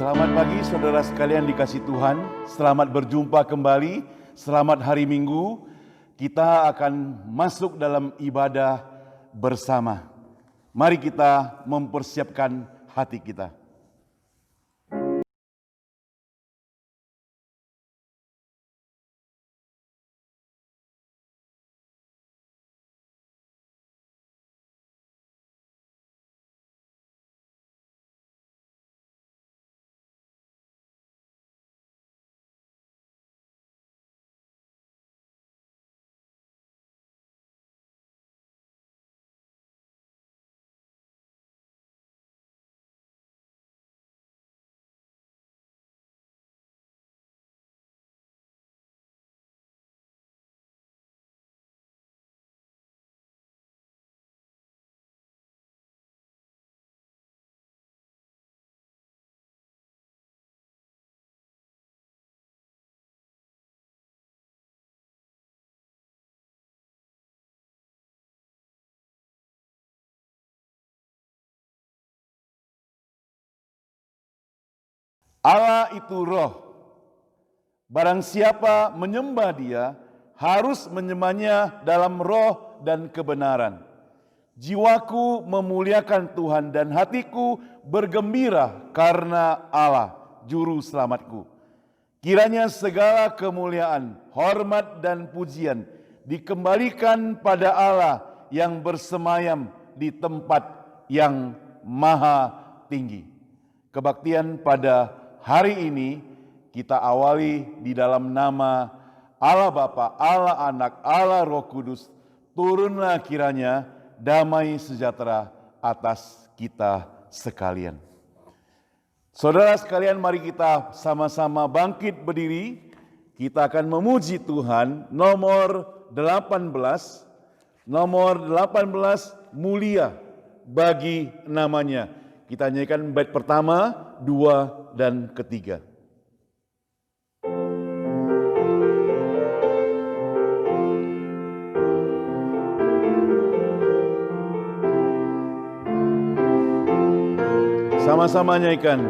Selamat pagi saudara sekalian dikasih Tuhan, selamat berjumpa kembali, selamat hari Minggu. Kita akan masuk dalam ibadah bersama. Mari kita mempersiapkan hati kita. Allah itu roh. Barang siapa menyembah Dia, harus menyembahnya dalam roh dan kebenaran. Jiwaku memuliakan Tuhan dan hatiku bergembira karena Allah, Juru Selamatku. Kiranya segala kemuliaan, hormat dan pujian dikembalikan pada Allah yang bersemayam di tempat yang maha tinggi. Kebaktian pada hari ini kita awali di dalam nama Allah Bapa, Allah Anak, Allah Roh Kudus. Turunlah kiranya damai sejahtera atas kita sekalian. Saudara sekalian, mari kita sama-sama bangkit berdiri. Kita akan memuji Tuhan. Nomor 18 mulia bagi namanya. Kita nyanyikan bait pertama, 2 dan ketiga. Sama-sama nyanyikan.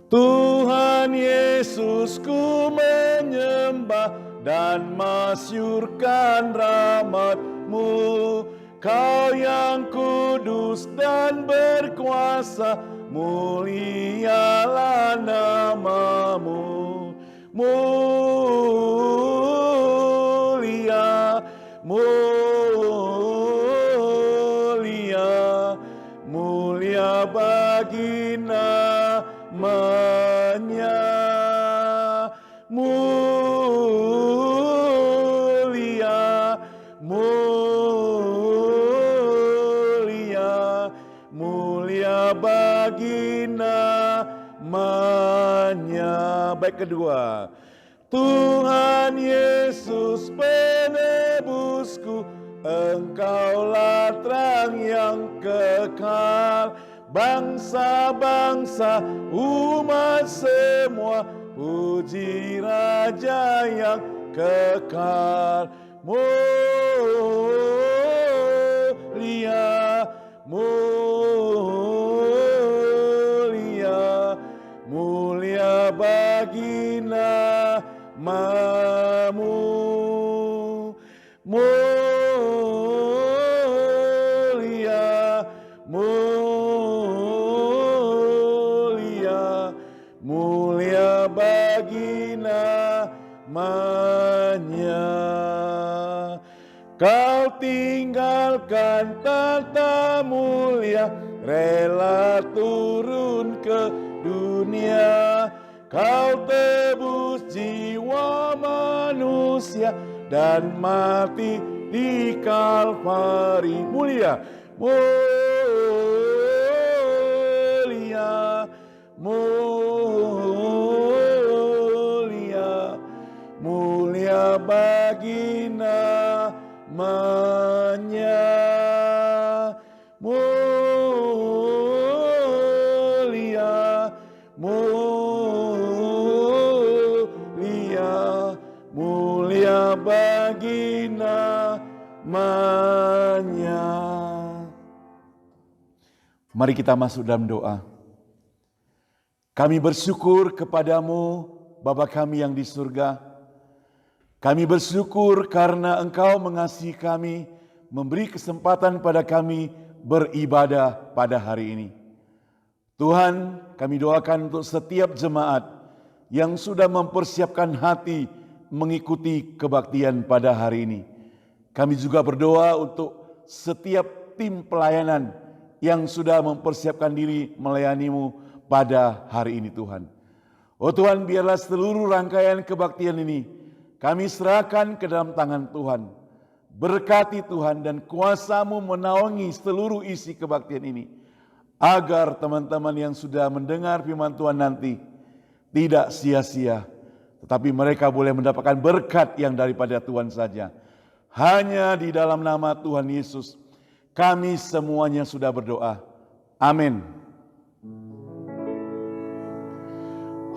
Tuhan Yesus, ku menyembah dan masyurkan rahmat-Mu. Kau yang kudus dan berkuasa, mulialah nama-Mu. Mulia, mulia, mulia bagi namanya. Mulia, mulia, mulia bagi namanya. Baik, kedua. Tuhan Yesus penebusku, Engkaulah terang yang kekal. Bangsa-bangsa, umat semua, puji Raja yang kekal. Mulia, mulia, mulia bagi nama-Mu. Mulia, mulia, mulia bagi namanya. Kau tinggalkan tata mulia, rela turun ke dunia. Kau tebus jiwa manusia dan mati di Kalvari. Mulia, mulia, mulia, mulia bagi namanya. Mulia, mulia, mulia bagi namanya. Mari kita masuk dalam doa. Kami bersyukur kepadamu, Bapa kami yang di surga. Kami bersyukur karena Engkau mengasihi kami, memberi kesempatan pada kami beribadah pada hari ini. Tuhan, kami doakan untuk setiap jemaat yang sudah mempersiapkan hati mengikuti kebaktian pada hari ini. Kami juga berdoa untuk setiap tim pelayanan yang sudah mempersiapkan diri melayani-Mu pada hari ini Tuhan. Oh Tuhan, biarlah seluruh rangkaian kebaktian ini kami serahkan ke dalam tangan Tuhan. Berkati Tuhan dan kuasa-Mu menaungi seluruh isi kebaktian ini. Agar teman-teman yang sudah mendengar firman Tuhan nanti tidak sia-sia. Tetapi mereka boleh mendapatkan berkat yang daripada Tuhan saja. Hanya di dalam nama Tuhan Yesus kami semuanya sudah berdoa. Amin.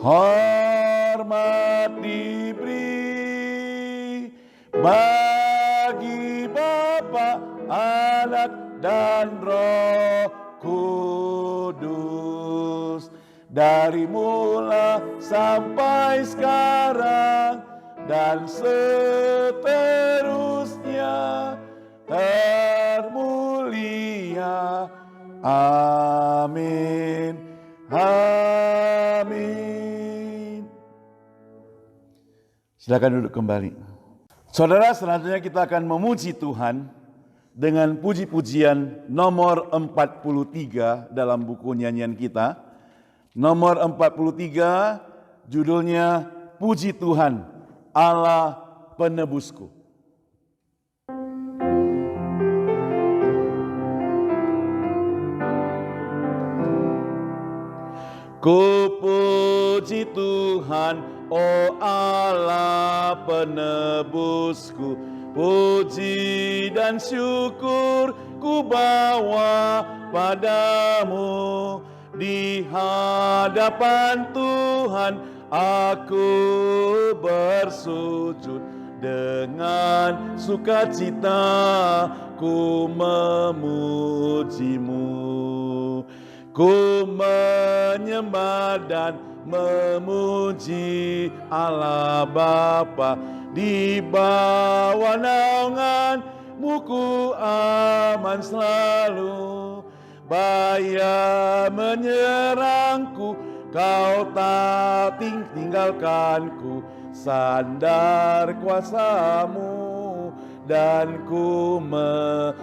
Hormat diberi bagi Bapa, Anak, dan Roh Kudus, dari mula sampai sekarang dan seterusnya, termulia. Amin. Amin. Silakan duduk kembali. Saudara, selanjutnya kita akan memuji Tuhan dengan puji-pujian nomor 43 dalam buku nyanyian kita. Nomor 43 judulnya Puji Tuhan Allah Penebusku. Ku puji Tuhan, oh Allah penebusku, puji dan syukur ku bawa padamu. Di hadapan Tuhan aku bersujud, dengan sukacita ku memujimu. Ku menyembah dan memuji Allah Bapa, di bawah naungan-Mu ku aman selalu. Bahaya menyerangku, Kau tak tinggalkanku. Sandar kuasa-Mu dan ku menanglah.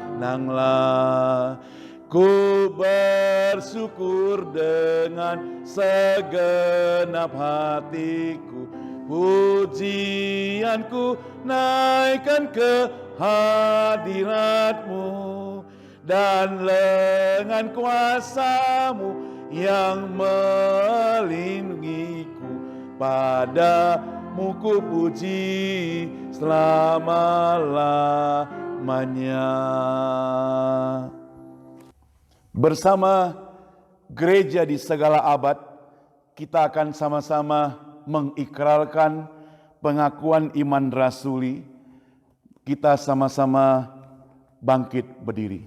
Ku bersyukur dengan segenap hatiku, pujianku naikkan ke hadirat-Mu, dan lengan kuasa-Mu yang melindungiku. Padamu ku puji selama-lamanya. Bersama gereja di segala abad, kita akan sama-sama mengikrarkan pengakuan iman rasuli. Kita sama-sama bangkit berdiri.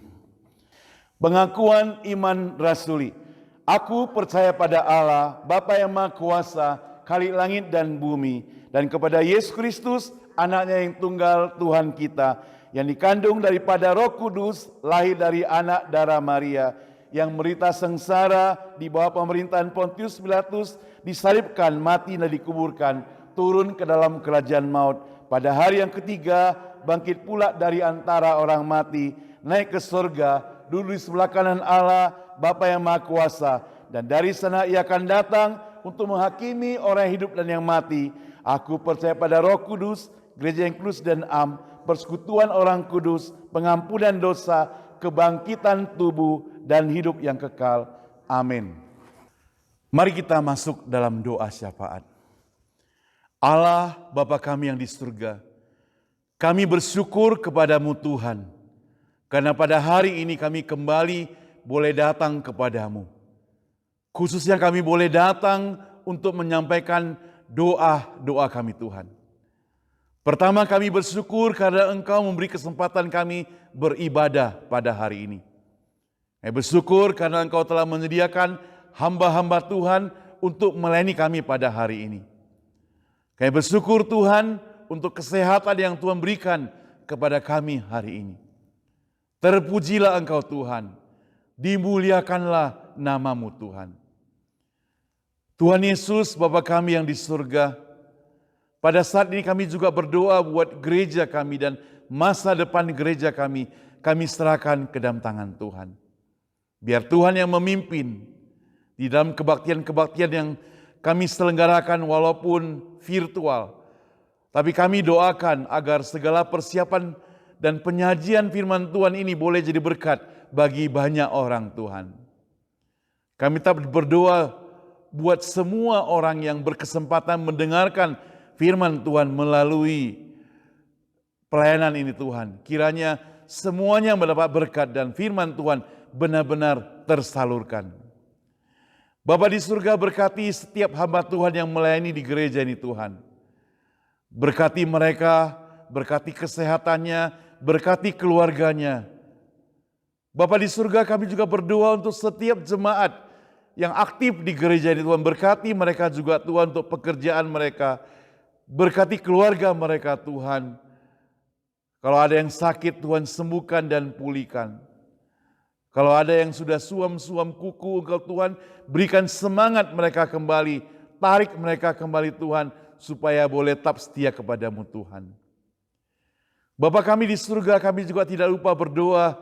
Pengakuan iman rasuli. Aku percaya pada Allah, Bapa yang Maha Kuasa, Khalik langit dan bumi, dan kepada Yesus Kristus, Anaknya yang tunggal Tuhan kita, yang dikandung daripada Roh Kudus, lahir dari anak darah Maria, yang menderita sengsara di bawah pemerintahan Pontius Pilatus, disalibkan, mati dan dikuburkan, turun ke dalam kerajaan maut. Pada hari yang ketiga, bangkit pula dari antara orang mati, naik ke surga, duduk di sebelah kanan Allah, Bapa yang Maha Kuasa, dan dari sana Ia akan datang untuk menghakimi orang yang hidup dan yang mati. Aku percaya pada Roh Kudus, gereja yang kudus dan am, persekutuan orang kudus, pengampunan dosa, kebangkitan tubuh, dan hidup yang kekal. Amin. Mari kita masuk dalam doa syafaat. Allah Bapa kami yang di surga, kami bersyukur kepadamu Tuhan, karena pada hari ini kami kembali boleh datang kepadamu. Khususnya kami boleh datang untuk menyampaikan doa-doa kami Tuhan. Pertama, kami bersyukur karena Engkau memberi kesempatan kami beribadah pada hari ini. Kami bersyukur karena Engkau telah menyediakan hamba-hamba Tuhan untuk melayani kami pada hari ini. Kami bersyukur Tuhan untuk kesehatan yang Tuhan berikan kepada kami hari ini. Terpujilah Engkau Tuhan, dimuliakanlah nama-Mu Tuhan. Tuhan Yesus, Bapa kami yang di surga, pada saat ini kami juga berdoa buat gereja kami dan masa depan gereja kami serahkan ke dalam tangan Tuhan. Biar Tuhan yang memimpin di dalam kebaktian-kebaktian yang kami selenggarakan walaupun virtual. Tapi kami doakan agar segala persiapan dan penyajian firman Tuhan ini boleh jadi berkat bagi banyak orang Tuhan. Kami tetap berdoa buat semua orang yang berkesempatan mendengarkan firman Tuhan melalui pelayanan ini Tuhan. Kiranya semuanya mendapat berkat dan firman Tuhan benar-benar tersalurkan. Bapa di surga, berkati setiap hamba Tuhan yang melayani di gereja ini Tuhan. Berkati mereka, berkati kesehatannya, berkati keluarganya. Bapa di surga, kami juga berdoa untuk setiap jemaat yang aktif di gereja ini Tuhan. Berkati mereka juga Tuhan untuk pekerjaan mereka. Berkati keluarga mereka Tuhan. Kalau ada yang sakit Tuhan sembuhkan dan pulihkan. Kalau ada yang sudah suam-suam kuku Engkau Tuhan, berikan semangat mereka kembali, tarik mereka kembali Tuhan, supaya boleh tetap setia kepadamu Tuhan. Bapa kami di surga, kami juga tidak lupa berdoa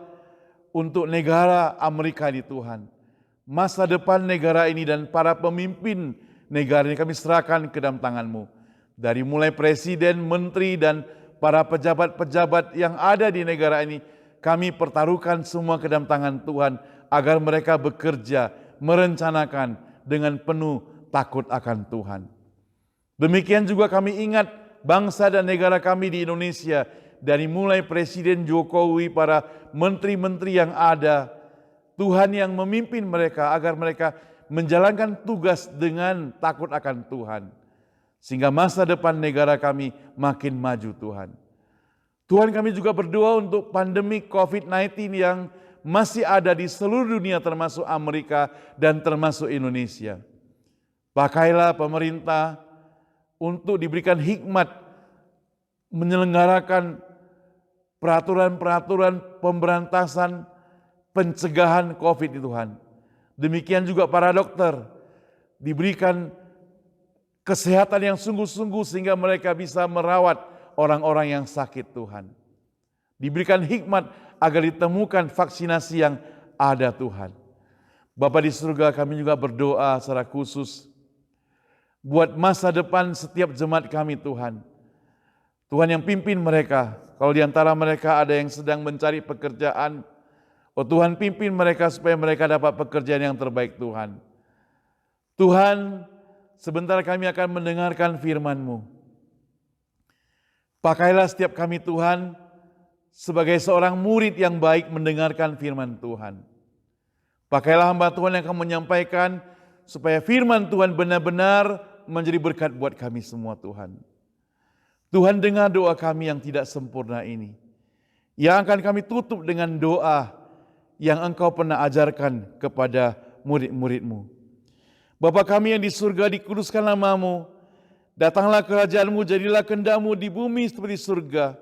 untuk negara Amerika ini Tuhan. Masa depan negara ini dan para pemimpin negara ini kami serahkan ke dalam tangan-Mu. Dari mulai presiden, menteri, dan para pejabat-pejabat yang ada di negara ini, kami pertaruhkan semua ke dalam tangan Tuhan agar mereka bekerja, merencanakan dengan penuh takut akan Tuhan. Demikian juga kami ingat bangsa dan negara kami di Indonesia, dari mulai Presiden Jokowi, para menteri-menteri yang ada, Tuhan yang memimpin mereka agar mereka menjalankan tugas dengan takut akan Tuhan. Sehingga masa depan negara kami makin maju Tuhan. Tuhan, kami juga berdoa untuk pandemi COVID-19 yang masih ada di seluruh dunia termasuk Amerika dan termasuk Indonesia. Pakailah pemerintah untuk diberikan hikmat menyelenggarakan peraturan-peraturan pemberantasan pencegahan COVID Tuhan. Demikian juga para dokter diberikan kesehatan yang sungguh-sungguh sehingga mereka bisa merawat orang-orang yang sakit Tuhan. Diberikan hikmat agar ditemukan vaksinasi yang ada Tuhan. Bapa di surga, kami juga berdoa secara khusus buat masa depan setiap jemaat kami Tuhan. Tuhan yang pimpin mereka. Kalau di antara mereka ada yang sedang mencari pekerjaan, oh Tuhan pimpin mereka supaya mereka dapat pekerjaan yang terbaik Tuhan. Tuhan, sebentar kami akan mendengarkan firman-Mu. Pakailah setiap kami Tuhan sebagai seorang murid yang baik mendengarkan firman Tuhan. Pakailah hamba Tuhan yang akan menyampaikan supaya firman Tuhan benar-benar menjadi berkat buat kami semua Tuhan. Tuhan, dengar doa kami yang tidak sempurna ini. Yang akan kami tutup dengan doa yang Engkau pernah ajarkan kepada murid-murid-Mu. Bapa kami yang di surga, dikuduskan nama-Mu. Datanglah kerajaan-Mu, jadilah kehendak-Mu di bumi seperti surga.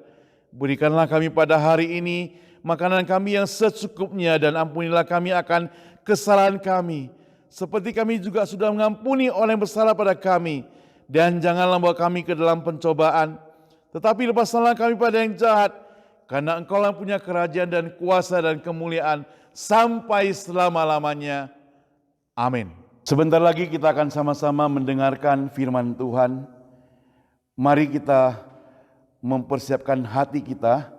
Berikanlah kami pada hari ini makanan kami yang secukupnya, dan ampunilah kami akan kesalahan kami, seperti kami juga sudah mengampuni orang yang bersalah pada kami. Dan janganlah bawa kami ke dalam pencobaan, tetapi lepaskanlah kami pada yang jahat, karena Engkau yang punya kerajaan dan kuasa dan kemuliaan sampai selama-lamanya. Amin. Sebentar lagi kita akan sama-sama mendengarkan firman Tuhan. Mari kita mempersiapkan hati kita.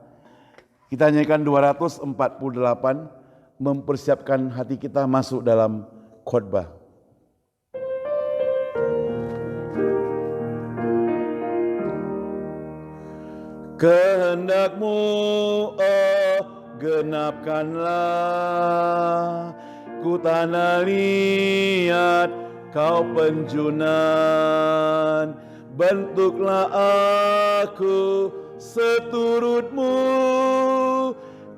Kita nyanyikan 248, mempersiapkan hati kita masuk dalam khotbah. Kehendak-Mu, oh genapkanlah. Ku tanah liat Kau penjunan, bentuklah aku seturut-Mu.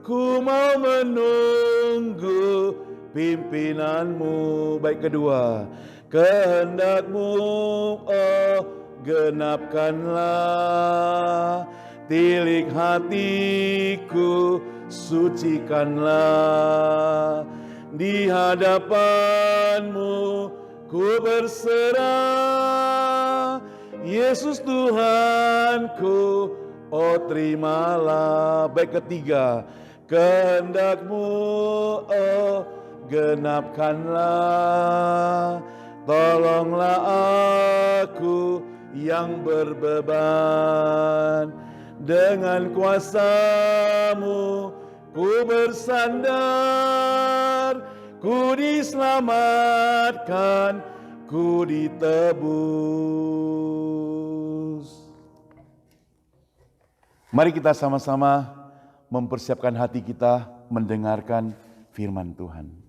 Ku mau menunggu pimpinan-Mu. Baik, kedua, kehendak-Mu, oh genapkanlah. Tilik hatiku sucikanlah, di hadapan-Mu ku berserah. Yesus Tuhanku, oh terimalah. Baik, ketiga, kehendak-Mu, oh genapkanlah. Tolonglah aku yang berbeban, dengan kuasa-Mu ku bersandar, ku diselamatkan, ku ditebus. Mari kita sama-sama mempersiapkan hati kita mendengarkan firman Tuhan.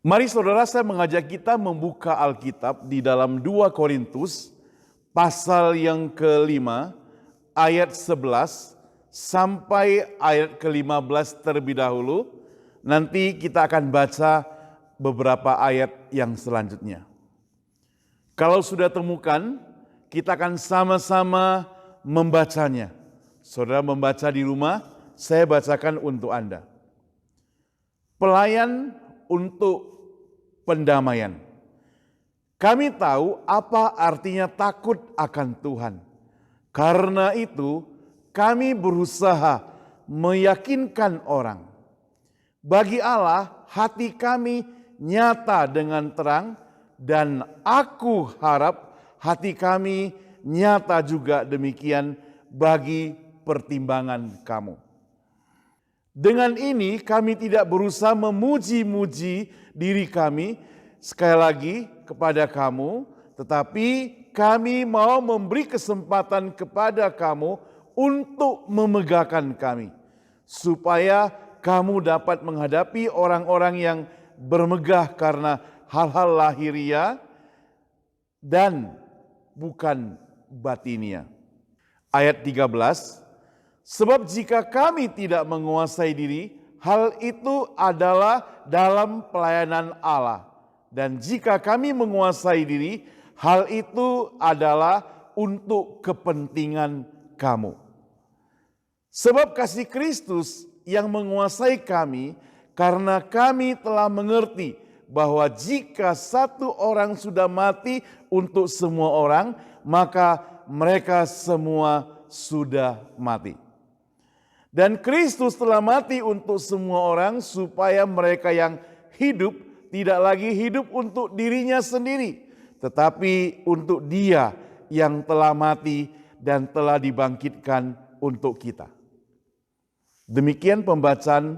Mari saudara, saya mengajak kita membuka Alkitab di dalam 2 Korintus pasal yang ke-5 ayat 11 sampai ayat ke-15 terlebih dahulu. Nanti kita akan baca beberapa ayat yang selanjutnya. Kalau sudah temukan, kita akan sama-sama membacanya. Saudara membaca di rumah, saya bacakan untuk Anda. Pelayan untuk pendamaian. Kami tahu apa artinya takut akan Tuhan. Karena itu, kami berusaha meyakinkan orang. Bagi Allah, hati kami nyata dengan terang, dan aku harap hati kami nyata juga demikian bagi pertimbangan kamu. Dengan ini kami tidak berusaha memuji-muji diri kami sekali lagi kepada kamu, tetapi kami mau memberi kesempatan kepada kamu untuk memegahkan kami, supaya kamu dapat menghadapi orang-orang yang bermegah karena hal-hal lahiriah dan bukan batinia. Ayat 13, sebab jika kami tidak menguasai diri, hal itu adalah dalam pelayanan Allah. Dan jika kami menguasai diri, hal itu adalah untuk kepentingan kamu. Sebab kasih Kristus yang menguasai kami, karena kami telah mengerti bahwa jika satu orang sudah mati untuk semua orang, maka mereka semua sudah mati. Dan Kristus telah mati untuk semua orang supaya mereka yang hidup tidak lagi hidup untuk dirinya sendiri, tetapi untuk Dia yang telah mati dan telah dibangkitkan untuk kita. Demikian pembacaan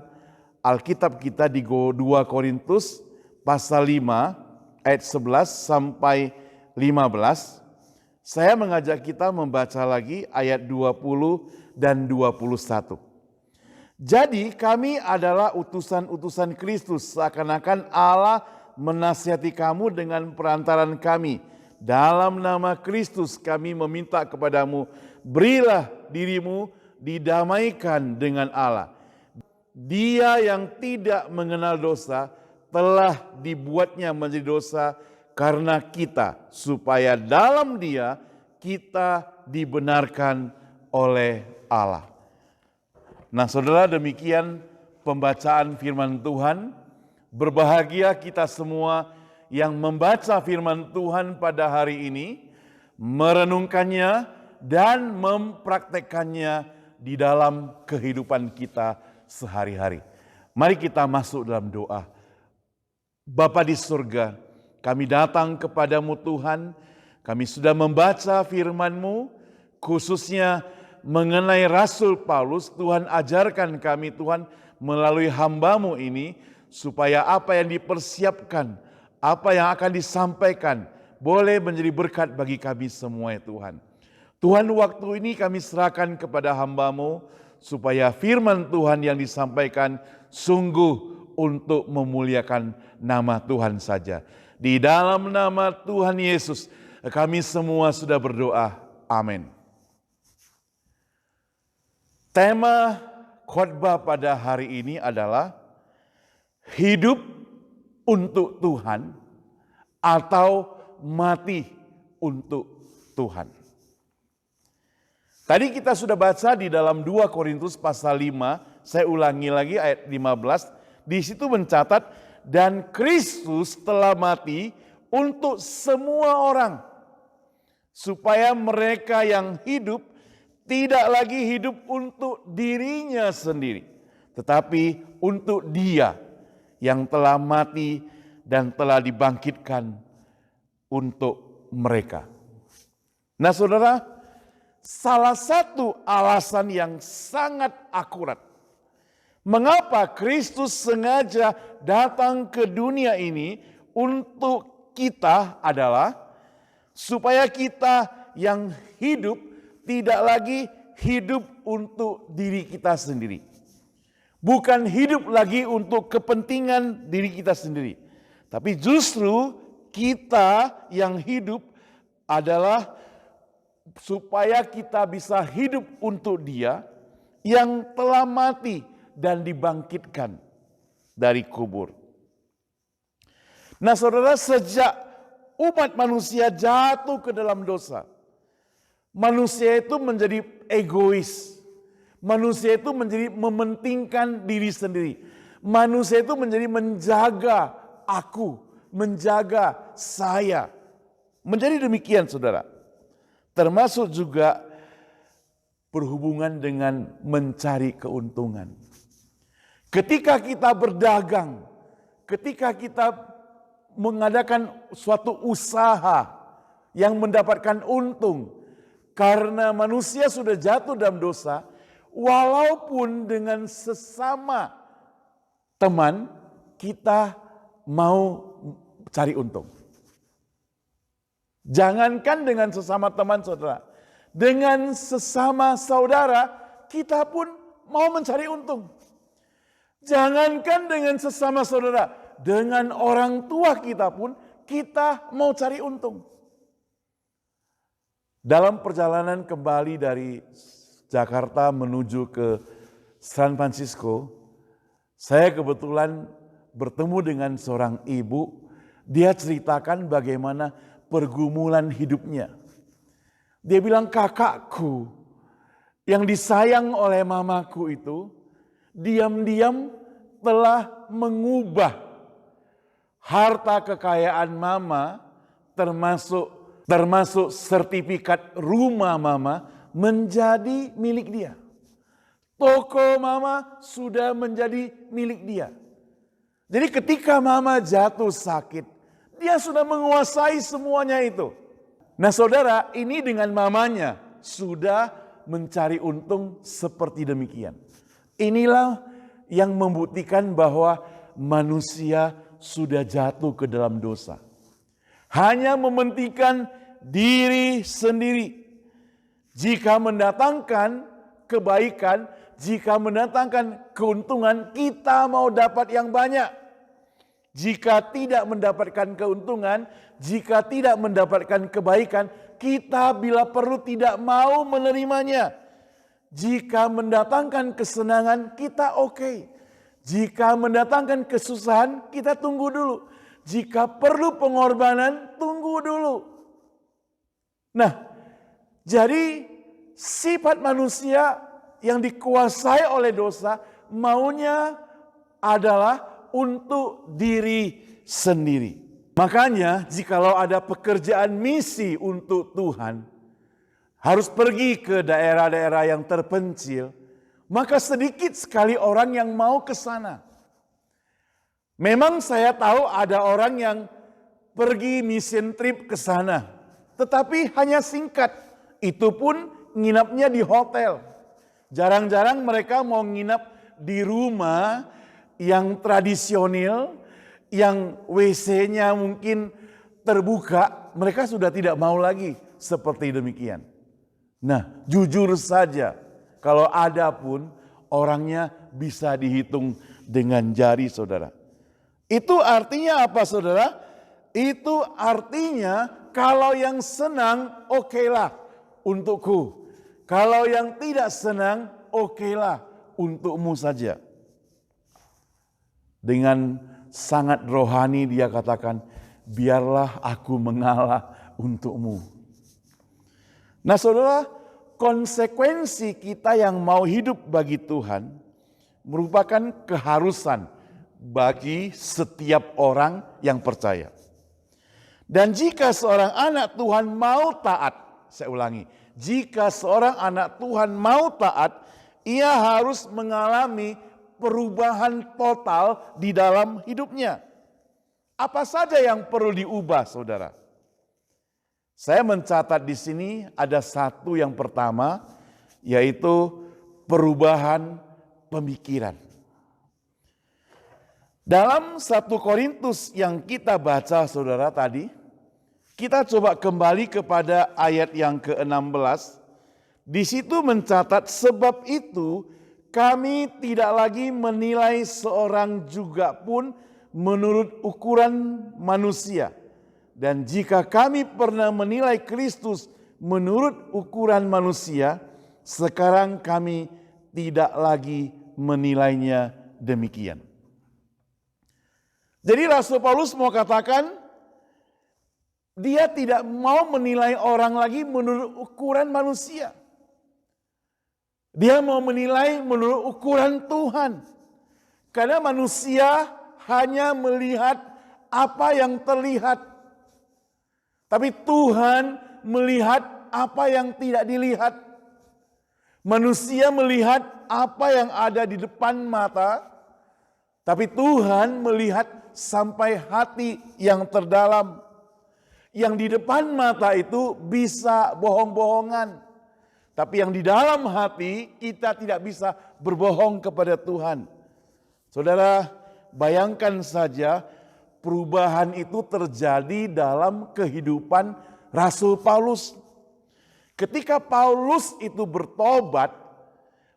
Alkitab kita di 2 Korintus pasal 5 ayat 11 sampai 15. Saya mengajak kita membaca lagi ayat 20 dan 21. Jadi kami adalah utusan-utusan Kristus, seakan-akan Allah menasihati kamu dengan perantaran kami. Dalam nama Kristus kami meminta kepadamu, berilah dirimu didamaikan dengan Allah. Dia yang tidak mengenal dosa telah dibuatnya menjadi dosa karena kita, supaya dalam Dia kita dibenarkan oleh Allah. Nah saudara, demikian pembacaan firman Tuhan. Berbahagia kita semua yang membaca firman Tuhan pada hari ini, merenungkannya dan mempraktekannya di dalam kehidupan kita sehari-hari. Mari kita masuk dalam doa. Bapa di surga, kami datang kepadamu Tuhan, kami sudah membaca firman-Mu, khususnya mengenai Rasul Paulus. Tuhan ajarkan kami Tuhan melalui hamba-Mu ini, supaya apa yang dipersiapkan, apa yang akan disampaikan boleh menjadi berkat bagi kami semua ya Tuhan. Tuhan, waktu ini kami serahkan kepada hamba-Mu, supaya firman Tuhan yang disampaikan sungguh untuk memuliakan nama Tuhan saja. Di dalam nama Tuhan Yesus kami semua sudah berdoa. Amin. Tema khotbah pada hari ini adalah hidup untuk Tuhan atau mati untuk Tuhan. Tadi kita sudah baca di dalam 2 Korintus pasal 5, saya ulangi lagi ayat 15, di situ mencatat, dan Kristus telah mati untuk semua orang, supaya mereka yang hidup tidak lagi hidup untuk dirinya sendiri, tetapi untuk Dia yang telah mati dan telah dibangkitkan untuk mereka. Nah saudara, salah satu alasan yang sangat akurat mengapa Kristus sengaja datang ke dunia ini untuk kita adalah supaya kita yang hidup tidak lagi hidup untuk diri kita sendiri. Bukan hidup lagi untuk kepentingan diri kita sendiri. Tapi justru kita yang hidup adalah supaya kita bisa hidup untuk Dia yang telah mati dan dibangkitkan dari kubur. Nah saudara, sejak umat manusia jatuh ke dalam dosa, manusia itu menjadi egois. Manusia itu menjadi mementingkan diri sendiri. Manusia itu menjadi menjaga aku, menjaga saya. Menjadi demikian saudara. Termasuk juga berhubungan dengan mencari keuntungan. Ketika kita berdagang, ketika kita mengadakan suatu usaha yang mendapatkan untung, karena manusia sudah jatuh dalam dosa, walaupun dengan sesama teman, kita mau cari untung. Jangankan dengan sesama teman saudara, dengan sesama saudara, kita pun mau mencari untung. Jangankan dengan sesama saudara, dengan orang tua kita pun kita mau cari untung. Dalam perjalanan kembali dari Jakarta menuju ke San Francisco, saya kebetulan bertemu dengan seorang ibu. Dia ceritakan bagaimana pergumulan hidupnya. Dia bilang, kakakku yang disayang oleh mamaku itu diam-diam telah mengubah harta kekayaan mama, termasuk sertifikat rumah mama, menjadi milik dia. Toko mama sudah menjadi milik dia. Jadi ketika mama jatuh sakit, dia sudah menguasai semuanya itu. Nah saudara, ini dengan mamanya sudah mencari untung seperti demikian. Inilah yang membuktikan bahwa manusia sudah jatuh ke dalam dosa. Hanya mementingkan diri sendiri. Jika mendatangkan kebaikan, jika mendatangkan keuntungan, kita mau dapat yang banyak. Jika tidak mendapatkan keuntungan, jika tidak mendapatkan kebaikan, kita bila perlu tidak mau menerimanya. Jika mendatangkan kesenangan, kita oke. Jika mendatangkan kesusahan, kita tunggu dulu. Jika perlu pengorbanan, tunggu dulu. Nah, jadi sifat manusia yang dikuasai oleh dosa maunya adalah untuk diri sendiri. Makanya jikalau ada pekerjaan misi untuk Tuhan, harus pergi ke daerah-daerah yang terpencil, maka sedikit sekali orang yang mau ke sana. Memang saya tahu ada orang yang pergi mission trip ke sana, tetapi hanya singkat. Itu pun nginapnya di hotel. Jarang-jarang mereka mau nginap di rumah yang tradisional, yang WC-nya mungkin terbuka. Mereka sudah tidak mau lagi seperti demikian. Nah, jujur saja, kalau ada pun orangnya bisa dihitung dengan jari saudara. Itu artinya apa saudara? Itu artinya kalau yang senang okelah untukku. Kalau yang tidak senang okelah untukmu saja. Dengan sangat rohani dia katakan, biarlah aku mengalah untukmu. Nah saudara, konsekuensi kita yang mau hidup bagi Tuhan merupakan keharusan bagi setiap orang yang percaya. Dan jika seorang anak Tuhan mau taat, saya ulangi, jika seorang anak Tuhan mau taat, ia harus mengalami perubahan total di dalam hidupnya. Apa saja yang perlu diubah, saudara? Saya mencatat di sini ada satu yang pertama, yaitu perubahan pemikiran. Dalam 1 Korintus yang kita baca saudara tadi, kita coba kembali kepada ayat yang ke-16. Di situ mencatat, sebab itu kami tidak lagi menilai seorang juga pun menurut ukuran manusia. Dan jika kami pernah menilai Kristus menurut ukuran manusia, sekarang kami tidak lagi menilainya demikian. Jadi Rasul Paulus mau katakan, dia tidak mau menilai orang lagi menurut ukuran manusia. Dia mau menilai menurut ukuran Tuhan. Karena manusia hanya melihat apa yang terlihat. Tapi Tuhan melihat apa yang tidak dilihat. Manusia melihat apa yang ada di depan mata. Tapi Tuhan melihat sampai hati yang terdalam. Yang di depan mata itu bisa bohong-bohongan. Tapi yang di dalam hati kita tidak bisa berbohong kepada Tuhan. Saudara, bayangkan saja perubahan itu terjadi dalam kehidupan Rasul Paulus. Ketika Paulus itu bertobat,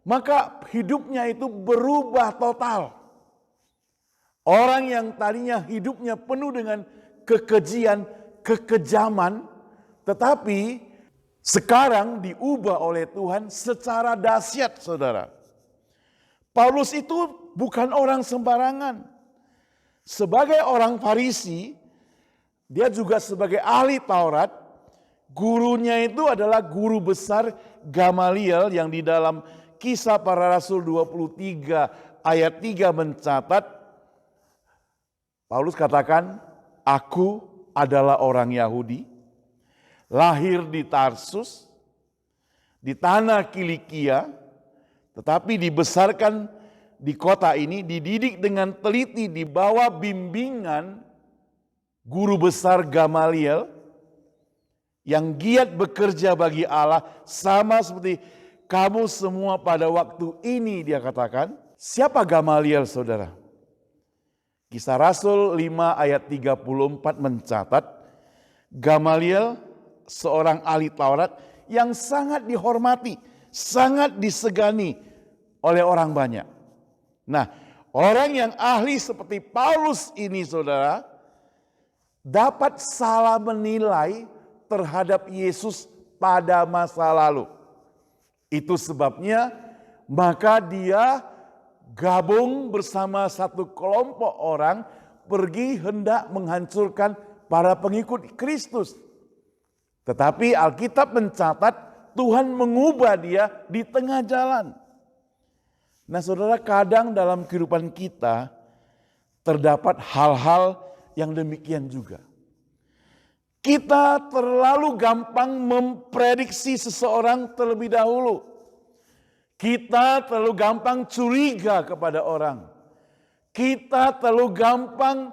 maka hidupnya itu berubah total. Orang yang tadinya hidupnya penuh dengan kekejian, kekejaman, tetapi sekarang diubah oleh Tuhan secara dahsyat, saudara. Paulus itu bukan orang sembarangan. Sebagai orang Farisi, dia juga sebagai ahli Taurat. Gurunya itu adalah guru besar Gamaliel yang di dalam Kisah Para Rasul 23 ayat 3 mencatat, Paulus katakan, aku adalah orang Yahudi, lahir di Tarsus, di tanah Kilikia, tetapi dibesarkan di kota ini, dididik dengan teliti di bawah bimbingan guru besar Gamaliel yang giat bekerja bagi Allah, sama seperti kamu semua pada waktu ini, dia katakan. Siapa Gamaliel, saudara? Kisah Rasul 5 ayat 34 mencatat, Gamaliel seorang ahli Taurat yang sangat dihormati, sangat disegani oleh orang banyak. Nah, orang yang ahli seperti Paulus ini, saudara, dapat salah menilai terhadap Yesus pada masa lalu. Itu sebabnya maka dia gabung bersama satu kelompok orang pergi hendak menghancurkan para pengikut Kristus. Tetapi Alkitab mencatat Tuhan mengubah dia di tengah jalan. Nah saudara, kadang dalam kehidupan kita terdapat hal-hal yang demikian juga. Kita terlalu gampang memprediksi seseorang terlebih dahulu. Kita terlalu gampang curiga kepada orang. Kita terlalu gampang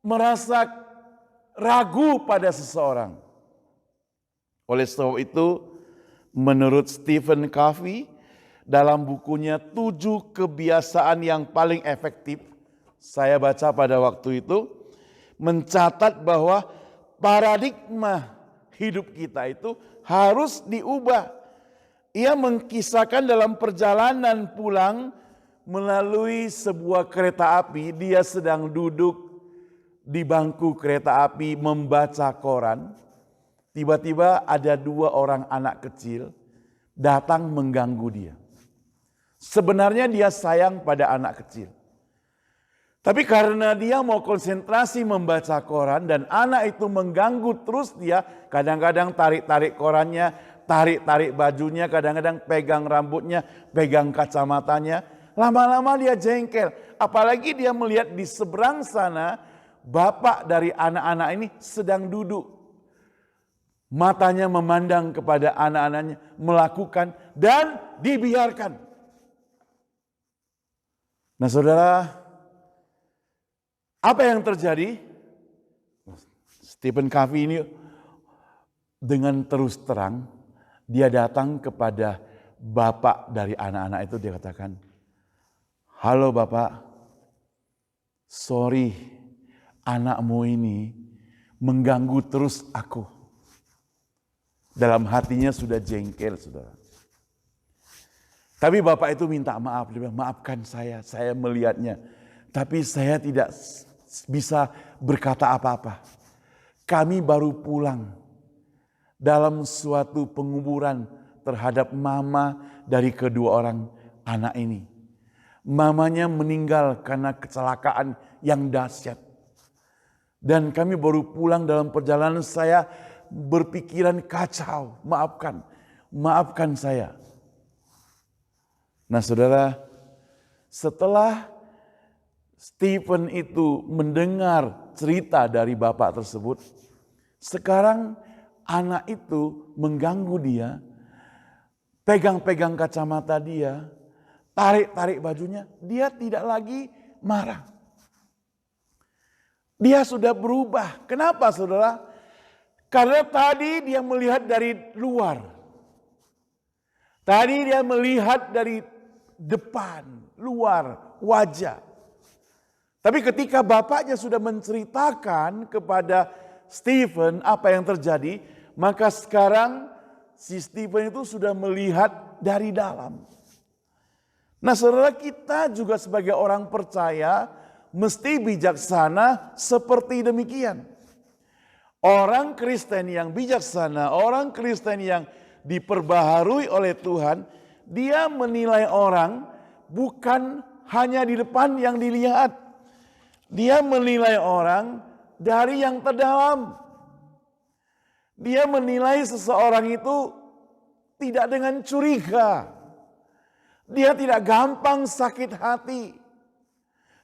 merasa ragu pada seseorang. Oleh sebab itu, menurut Stephen Covey, dalam bukunya 7 kebiasaan yang paling efektif, saya baca pada waktu itu, mencatat bahwa paradigma hidup kita itu harus diubah. Ia mengkisahkan dalam perjalanan pulang melalui sebuah kereta api, dia sedang duduk di bangku kereta api membaca koran. Tiba-tiba ada 2 orang anak kecil datang mengganggu dia. Sebenarnya dia sayang pada anak kecil. Tapi karena dia mau konsentrasi membaca koran dan anak itu mengganggu terus dia, kadang-kadang tarik-tarik korannya, tarik-tarik bajunya, kadang-kadang pegang rambutnya, pegang kacamatanya. Lama-lama dia jengkel. Apalagi dia melihat di seberang sana bapak dari anak-anak ini sedang duduk. Matanya memandang kepada anak-anaknya, melakukan dan dibiarkan. Nah saudara, apa yang terjadi? Stephen Covey ini dengan terus terang, dia datang kepada bapak dari anak-anak itu, dia katakan, "Halo bapak, sorry anakmu ini mengganggu terus aku." Dalam hatinya sudah jengkel, saudara. Tapi bapak itu minta maaf, dia bilang, "Maafkan saya melihatnya. Tapi saya tidak bisa berkata apa-apa. Kami baru pulang dalam suatu penguburan terhadap mama dari kedua orang anak ini. Mamanya meninggal karena kecelakaan yang dahsyat. Dan kami baru pulang dalam perjalanan, saya berpikiran kacau. Maafkan saya." Nah saudara, setelah Stephen itu mendengar cerita dari bapak tersebut, sekarang anak itu mengganggu dia, pegang-pegang kacamata dia, tarik-tarik bajunya, dia tidak lagi marah. Dia sudah berubah. Kenapa saudara? Karena tadi dia melihat dari luar. Tadi dia melihat dari depan, luar, wajah. Tapi ketika bapaknya sudah menceritakan kepada Stephen apa yang terjadi, maka sekarang si Stephen itu sudah melihat dari dalam. Nah saudara, kita juga sebagai orang percaya mesti bijaksana seperti demikian. Orang Kristen yang bijaksana, orang Kristen yang diperbaharui oleh Tuhan, dia menilai orang bukan hanya di depan yang dilihat. Dia menilai orang dari yang terdalam. Dia menilai seseorang itu tidak dengan curiga. Dia tidak gampang sakit hati.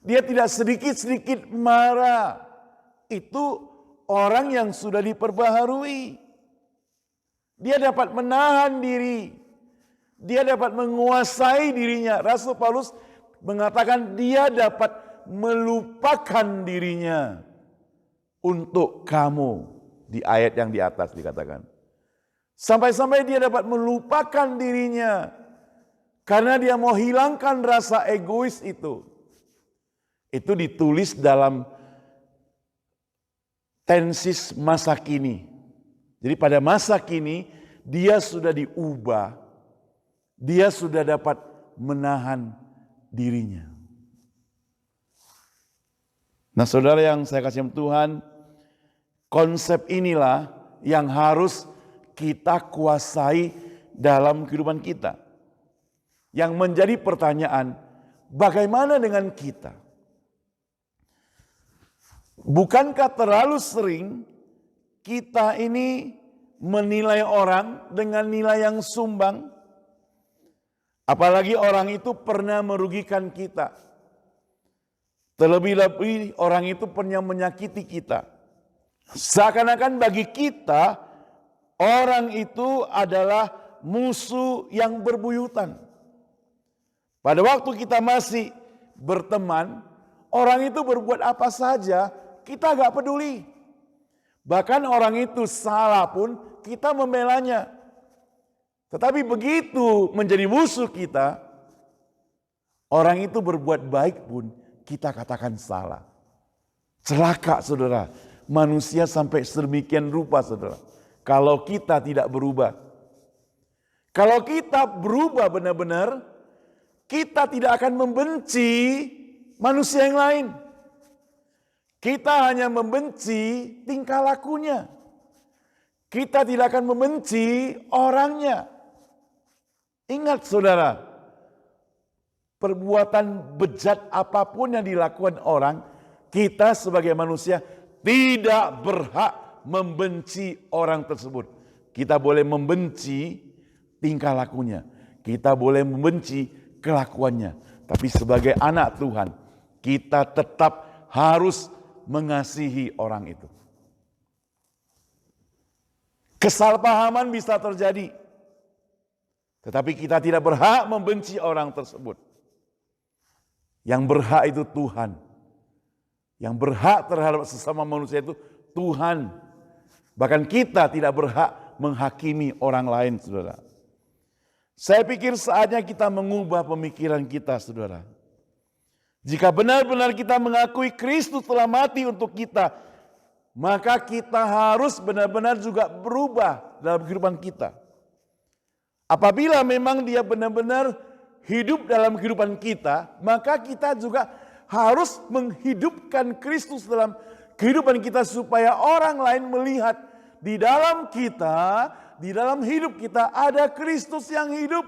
Dia tidak sedikit-sedikit marah. Itu orang yang sudah diperbaharui. Dia dapat menahan diri. Dia dapat menguasai dirinya. Rasul Paulus mengatakan dia dapat melupakan dirinya untuk kamu. Di ayat yang di atas dikatakan. Sampai-sampai dia dapat melupakan dirinya. Karena dia mau hilangkan rasa egois itu. Itu ditulis dalam tensis masa kini. Jadi pada masa kini dia sudah diubah. Dia sudah dapat menahan dirinya. Nah saudara yang saya kasih Tuhan, konsep inilah yang harus kita kuasai dalam kehidupan kita. Yang menjadi pertanyaan, bagaimana dengan kita? Bukankah terlalu sering kita ini menilai orang dengan nilai yang sumbang? Apalagi orang itu pernah merugikan kita. Terlebih-lebih orang itu pernah menyakiti kita. Seakan-akan bagi kita, orang itu adalah musuh yang berbuyutan. Pada waktu kita masih berteman, orang itu berbuat apa saja, kita gak peduli. Bahkan orang itu salah pun, kita membelanya. Tetapi begitu menjadi musuh kita, orang itu berbuat baik pun, kita katakan salah. Celaka saudara, manusia sampai sedemikian rupa saudara. Kalau kita tidak berubah. Kalau kita berubah benar-benar, kita tidak akan membenci manusia yang lain. Kita hanya membenci tingkah lakunya. Kita tidak akan membenci orangnya. Ingat saudara, perbuatan bejat apapun yang dilakukan orang, kita sebagai manusia tidak berhak membenci orang tersebut. Kita boleh membenci tingkah lakunya, kita boleh membenci kelakuannya, tapi sebagai anak Tuhan, kita tetap harus mengasihi orang itu. Kesalahpahaman bisa terjadi, tetapi kita tidak berhak membenci orang tersebut. Yang berhak itu Tuhan. Yang berhak terhadap sesama manusia itu Tuhan. Bahkan kita tidak berhak menghakimi orang lain, saudara. Saya pikir saatnya kita mengubah pemikiran kita, saudara. Jika benar-benar kita mengakui Kristus telah mati untuk kita, maka kita harus benar-benar juga berubah dalam kehidupan kita. Apabila memang dia benar-benar hidup dalam kehidupan kita, maka kita juga harus menghidupkan Kristus dalam kehidupan kita supaya orang lain melihat di dalam kita, di dalam hidup kita ada Kristus yang hidup.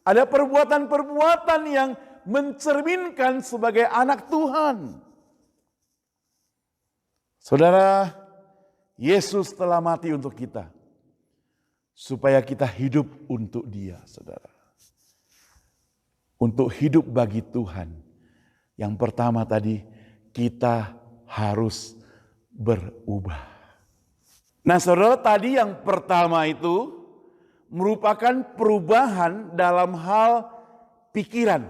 Ada perbuatan-perbuatan yang mencerminkan sebagai anak Tuhan. Saudara, Yesus telah mati untuk kita, supaya kita hidup untuk Dia, saudara. Untuk hidup bagi Tuhan, yang pertama tadi, kita harus berubah. Nah saudara, tadi yang pertama itu merupakan perubahan dalam hal pikiran.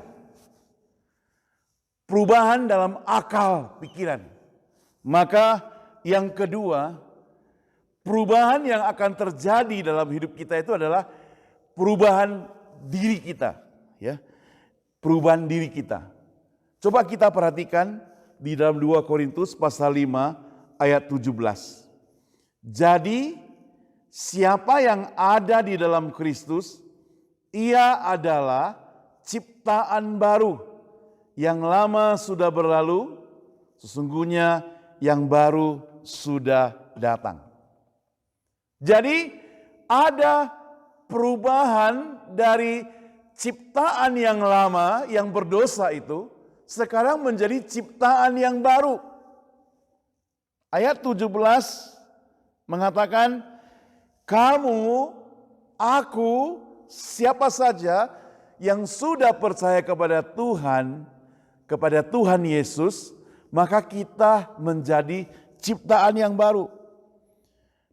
Perubahan dalam akal pikiran. Maka yang kedua, perubahan yang akan terjadi dalam hidup kita itu adalah perubahan diri kita, ya. Perubahan diri kita. Coba kita perhatikan di dalam 2 Korintus pasal 5 ayat 17. Jadi siapa yang ada di dalam Kristus, ia adalah ciptaan baru. Yang lama sudah berlalu, sesungguhnya yang baru sudah datang. Jadi ada perubahan dari ciptaan yang lama yang berdosa itu sekarang menjadi ciptaan yang baru. Ayat 17 mengatakan, kamu, aku, siapa saja yang sudah percaya kepada Tuhan Yesus, maka kita menjadi ciptaan yang baru.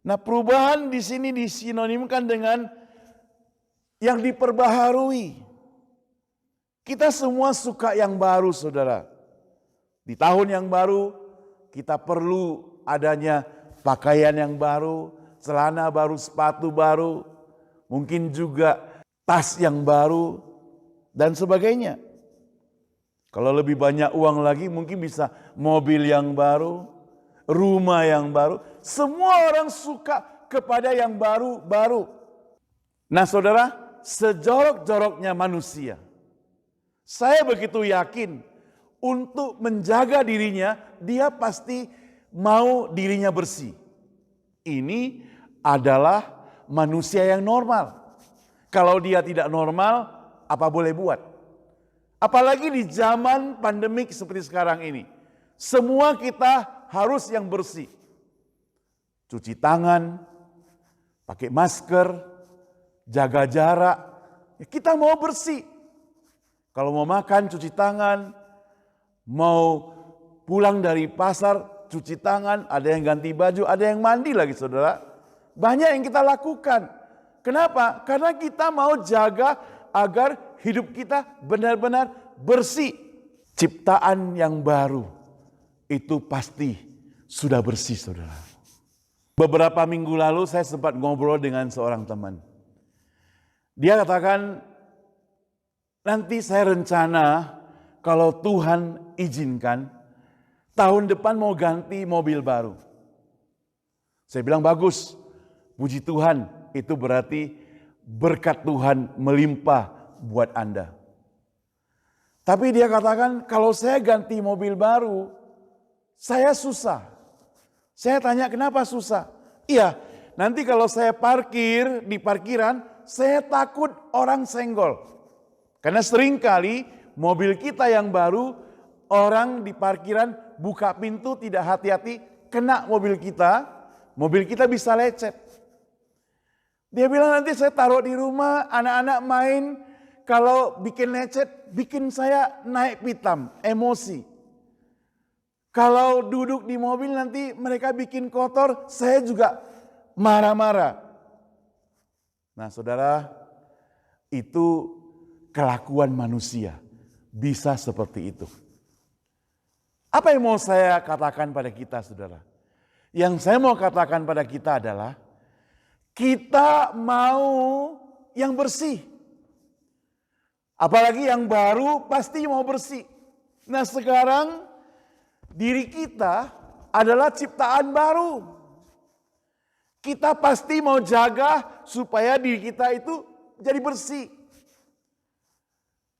Nah, perubahan di sini disinonimkan dengan yang diperbaharui. Kita semua suka yang baru, saudara. Di tahun yang baru, kita perlu adanya pakaian yang baru, celana baru, sepatu baru, mungkin juga tas yang baru, dan sebagainya. Kalau lebih banyak uang lagi mungkin bisa mobil yang baru, rumah yang baru. Semua orang suka kepada yang baru-baru. Nah saudara, sejorok-joroknya manusia, saya begitu yakin untuk menjaga dirinya, dia pasti mau dirinya bersih. Ini adalah manusia yang normal. Kalau dia tidak normal, apa boleh buat? Apalagi di zaman pandemik seperti sekarang ini. Semua kita harus yang bersih. Cuci tangan, pakai masker, jaga jarak. Kita mau bersih. Kalau mau makan, cuci tangan. Mau pulang dari pasar, cuci tangan. Ada yang ganti baju, ada yang mandi lagi, saudara. Banyak yang kita lakukan. Kenapa? Karena kita mau jaga agar hidup kita benar-benar bersih. Ciptaan yang baru itu pasti sudah bersih, saudara. Beberapa minggu lalu saya sempat ngobrol dengan seorang teman. Dia katakan, nanti saya rencana kalau Tuhan izinkan, tahun depan mau ganti mobil baru. Saya bilang bagus, puji Tuhan, itu berarti berkat Tuhan melimpah buat Anda. Tapi dia katakan, kalau saya ganti mobil baru, saya susah. Saya tanya, kenapa susah? Iya, nanti kalau saya parkir di parkiran, saya takut orang senggol. Karena seringkali mobil kita yang baru, orang di parkiran buka pintu tidak hati-hati, kena mobil kita bisa lecet. Dia bilang nanti saya taruh di rumah, anak-anak main, kalau bikin lecet, bikin saya naik pitam, emosi. Kalau duduk di mobil nanti mereka bikin kotor, saya juga marah-marah. Nah saudara, itu kelakuan manusia, bisa seperti itu. Apa yang mau saya katakan pada kita saudara? Yang saya mau katakan pada kita adalah, kita mau yang bersih. Apalagi yang baru pasti mau bersih. Nah sekarang diri kita adalah ciptaan baru. Kita pasti mau jaga supaya diri kita itu jadi bersih.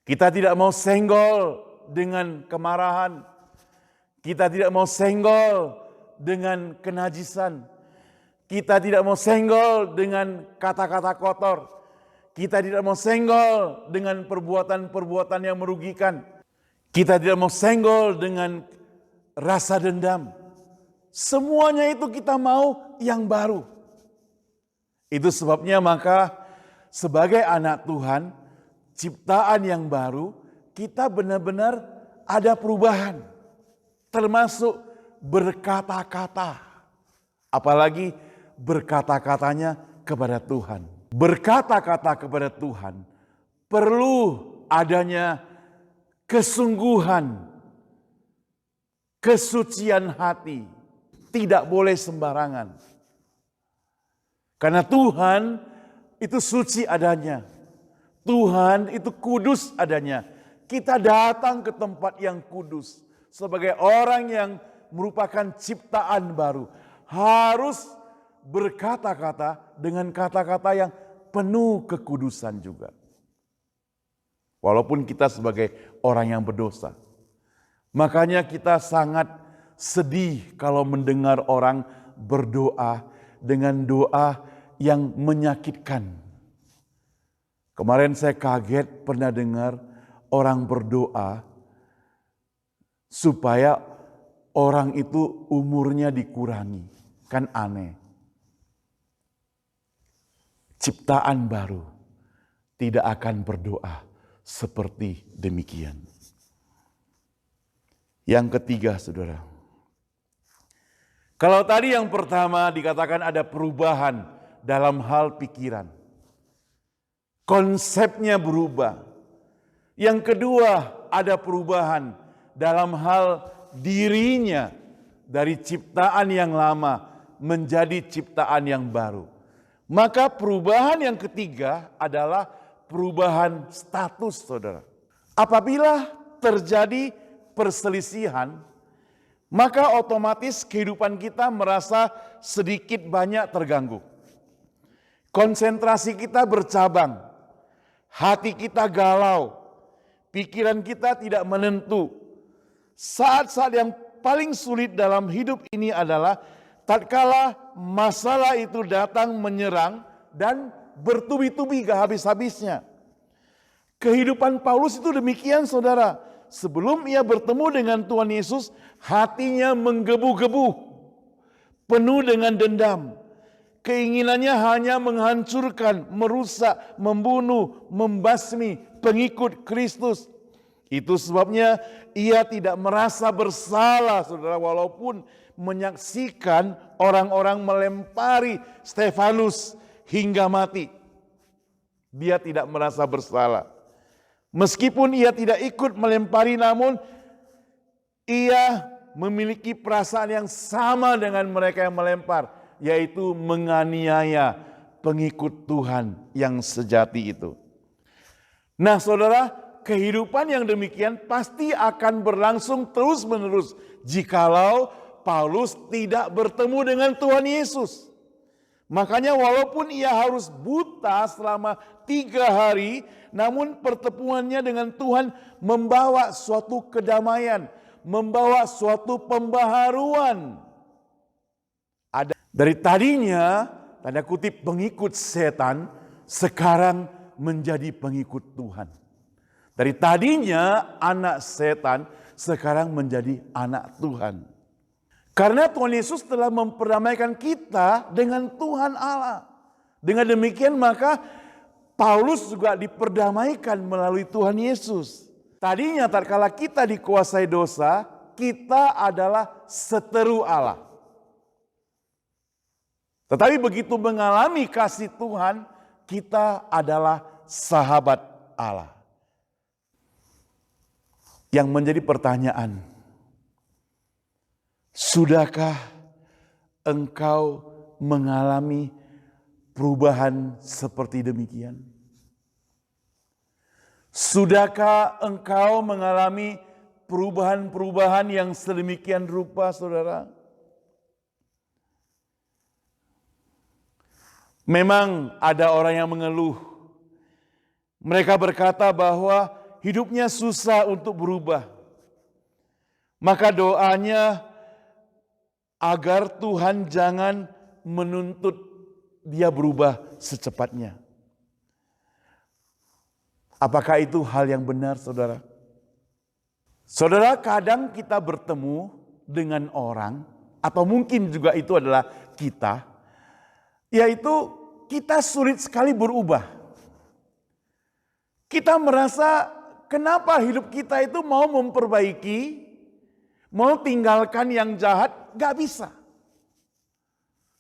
Kita tidak mau senggol dengan kemarahan. Kita tidak mau senggol dengan kenajisan. Kita tidak mau senggol dengan kata-kata kotor. Kita tidak mau senggol dengan perbuatan-perbuatan yang merugikan. Kita tidak mau senggol dengan rasa dendam. Semuanya itu kita mau yang baru. Itu sebabnya maka sebagai anak Tuhan, ciptaan yang baru, kita benar-benar ada perubahan. Termasuk berkata-kata. Apalagi berkata-katanya kepada Tuhan. Berkata-kata kepada Tuhan perlu adanya kesungguhan, kesucian hati. Tidak boleh sembarangan. Karena Tuhan itu suci adanya. Tuhan itu kudus adanya. Kita datang ke tempat yang kudus. Sebagai orang yang merupakan ciptaan baru. Harus berkata-kata dengan kata-kata yang penuh kekudusan juga. Walaupun kita sebagai orang yang berdosa. Makanya kita sangat sedih kalau mendengar orang berdoa dengan doa yang menyakitkan. Kemarin saya kaget pernah dengar orang berdoa supaya orang itu umurnya dikurangi. Kan aneh. Ciptaan baru tidak akan berdoa seperti demikian. Yang ketiga, saudara. Kalau tadi yang pertama dikatakan ada perubahan dalam hal pikiran. Konsepnya berubah. Yang kedua, ada perubahan dalam hal dirinya dari ciptaan yang lama menjadi ciptaan yang baru. Maka perubahan yang ketiga adalah perubahan status, saudara. Apabila terjadi perselisihan, maka otomatis kehidupan kita merasa sedikit banyak terganggu. Konsentrasi kita bercabang, hati kita galau, pikiran kita tidak menentu. Saat-saat yang paling sulit dalam hidup ini adalah tatkala masalah itu datang menyerang dan bertubi-tubi gak habis-habisnya. Kehidupan Paulus itu demikian saudara. Sebelum ia bertemu dengan Tuhan Yesus, hatinya menggebu-gebu, penuh dengan dendam. Keinginannya hanya menghancurkan, merusak, membunuh, membasmi pengikut Kristus. Itu sebabnya ia tidak merasa bersalah, saudara, walaupun menyaksikan orang-orang melempari Stefanus hingga mati. Dia tidak merasa bersalah. Meskipun ia tidak ikut melempari, namun ia memiliki perasaan yang sama dengan mereka yang melempar, yaitu menganiaya pengikut Tuhan yang sejati itu. Nah saudara, kehidupan yang demikian pasti akan berlangsung terus-menerus jikalau Paulus tidak bertemu dengan Tuhan Yesus. Makanya walaupun ia harus buta selama 3 hari, namun pertemuannya dengan Tuhan membawa suatu kedamaian, membawa suatu pembaharuan. Dari tadinya, tanda kutip pengikut setan, sekarang menjadi pengikut Tuhan. Dari tadinya anak setan, sekarang menjadi anak Tuhan. Karena Tuhan Yesus telah memperdamaikan kita dengan Tuhan Allah. Dengan demikian maka Paulus juga diperdamaikan melalui Tuhan Yesus. Tadinya tatkala kita dikuasai dosa, kita adalah seteru Allah. Tetapi begitu mengalami kasih Tuhan, kita adalah sahabat Allah. Yang menjadi pertanyaan, sudahkah engkau mengalami perubahan seperti demikian? Sudahkah engkau mengalami perubahan-perubahan yang sedemikian rupa, saudara? Memang ada orang yang mengeluh. Mereka berkata bahwa hidupnya susah untuk berubah. Maka doanya agar Tuhan jangan menuntut dia berubah secepatnya. Apakah itu hal yang benar, saudara? Saudara, kadang kita bertemu dengan orang, atau mungkin juga itu adalah kita, yaitu kita sulit sekali berubah. Kita merasa kenapa hidup kita itu mau memperbaiki, mau tinggalkan yang jahat, gak bisa.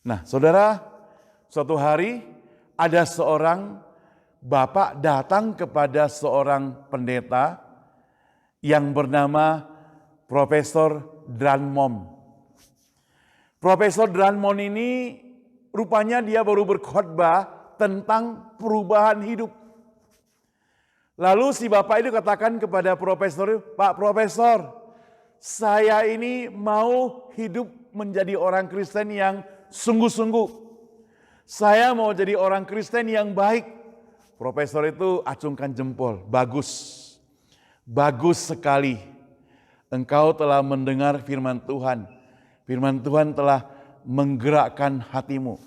Nah, saudara, suatu hari ada seorang bapak datang kepada seorang pendeta yang bernama Profesor Dranmon. Profesor Dranmon ini rupanya dia baru berkhotbah tentang perubahan hidup. Lalu si bapak itu katakan kepada profesor, Pak Profesor, saya ini mau hidup menjadi orang Kristen yang sungguh-sungguh. Saya mau jadi orang Kristen yang baik. Profesor itu acungkan jempol, bagus. Bagus sekali. Engkau telah mendengar firman Tuhan. Firman Tuhan telah menggerakkan hatimu.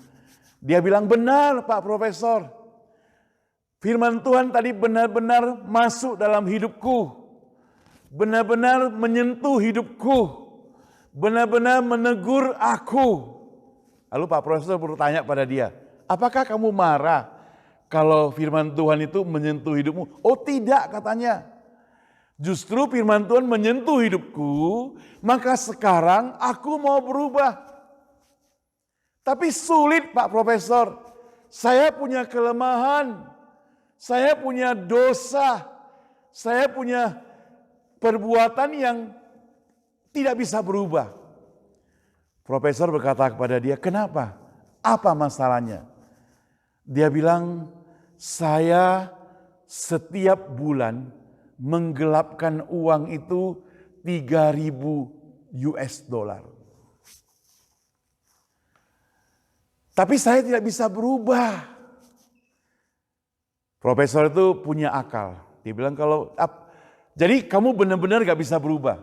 Dia bilang, benar Pak Profesor. Firman Tuhan tadi benar-benar masuk dalam hidupku. Benar-benar menyentuh hidupku. Benar-benar menegur aku. Lalu Pak Profesor bertanya pada dia, apakah kamu marah kalau firman Tuhan itu menyentuh hidupmu? Oh tidak, katanya. Justru firman Tuhan menyentuh hidupku, maka sekarang aku mau berubah. Tapi sulit Pak Profesor, saya punya kelemahan, saya punya dosa, saya punya perbuatan yang tidak bisa berubah. Profesor berkata kepada dia, kenapa? Apa masalahnya? Dia bilang, saya setiap bulan menggelapkan uang itu 3.000 US dollar. Tapi saya tidak bisa berubah. Profesor itu punya akal. Dia bilang jadi kamu benar-benar gak bisa berubah.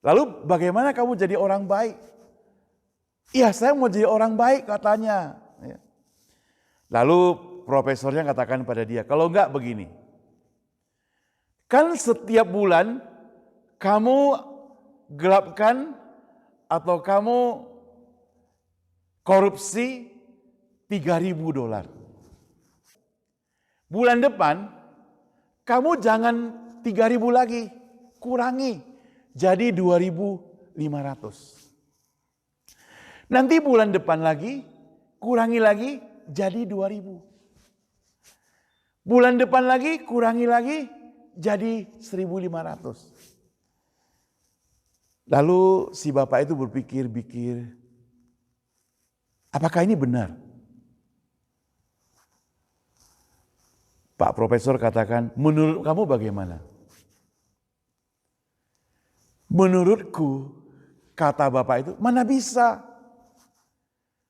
Lalu bagaimana kamu jadi orang baik? Iya, saya mau jadi orang baik katanya. Lalu profesornya katakan pada dia, kalau enggak begini. Kan setiap bulan kamu gelapkan atau kamu korupsi 3.000 dolar. Bulan depan kamu jangan 3.000 lagi, kurangi jadi 2.500. Nanti bulan depan lagi kurangi lagi jadi 2.000. Bulan depan lagi kurangi lagi jadi 1.500. Lalu si bapak itu berpikir-pikir, apakah ini benar? Pak Profesor katakan, menurut kamu bagaimana? Menurutku, kata bapak itu, mana bisa?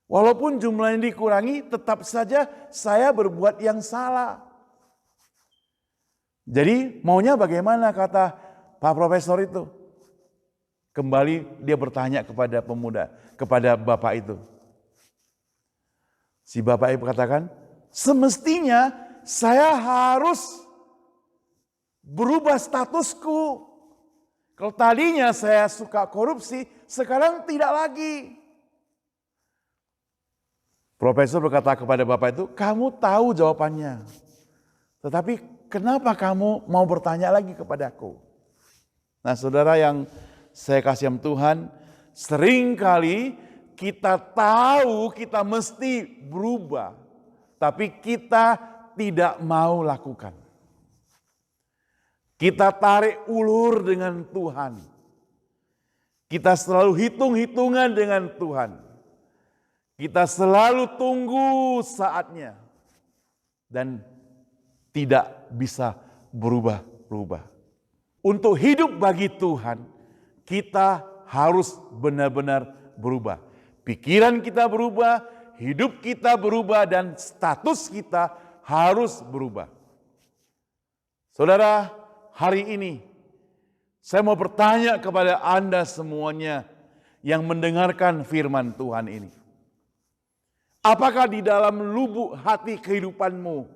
Walaupun jumlahnya dikurangi, tetap saja saya berbuat yang salah. Jadi maunya bagaimana, kata Pak Profesor itu? Kembali dia bertanya kepada pemuda, kepada bapak itu. Si bapak itu katakan, semestinya saya harus berubah statusku. Kalau tadinya saya suka korupsi, sekarang tidak lagi. Profesor berkata kepada bapak itu, kamu tahu jawabannya. Tetapi kenapa kamu mau bertanya lagi kepadaku? Nah saudara yang saya kasih Tuhan, seringkali kita tahu kita mesti berubah. Tapi kita tidak mau lakukan. Kita tarik ulur dengan Tuhan. Kita selalu hitung-hitungan dengan Tuhan. Kita selalu tunggu saatnya. Dan tidak bisa berubah-ubah. Untuk hidup bagi Tuhan, kita harus benar-benar berubah. Pikiran kita berubah, hidup kita berubah, dan status kita harus berubah. Saudara, hari ini saya mau bertanya kepada Anda semuanya yang mendengarkan firman Tuhan ini. Apakah di dalam lubuk hati kehidupanmu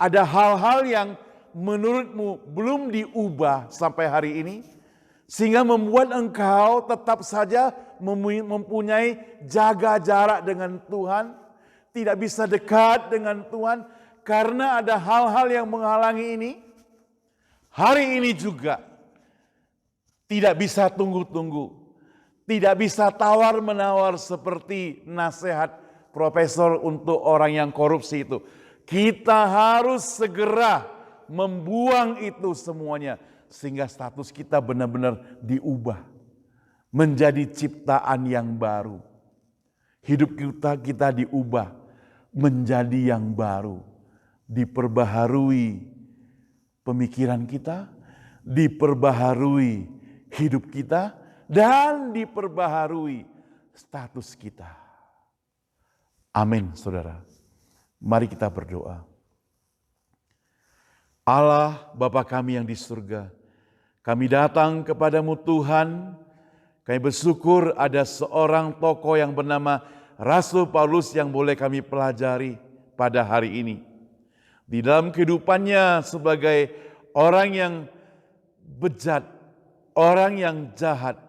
ada hal-hal yang menurutmu belum diubah sampai hari ini? Sehingga membuat engkau tetap saja mempunyai jaga jarak dengan Tuhan. Tidak bisa dekat dengan Tuhan karena ada hal-hal yang menghalangi ini. Hari ini juga tidak bisa tunggu-tunggu. Tidak bisa tawar-menawar seperti nasihat profesor untuk orang yang korupsi itu. Kita harus segera membuang itu semuanya. Sehingga status kita benar-benar diubah. Menjadi ciptaan yang baru. Hidup kita diubah. Menjadi yang baru. Diperbaharui pemikiran kita. Diperbaharui hidup kita. Dan diperbaharui status kita. Amin, saudara. Mari kita berdoa. Allah Bapa kami yang di surga, kami datang kepadamu Tuhan. Kami bersyukur ada seorang tokoh yang bernama Rasul Paulus yang boleh kami pelajari pada hari ini. Di dalam kehidupannya sebagai orang yang bejat, orang yang jahat.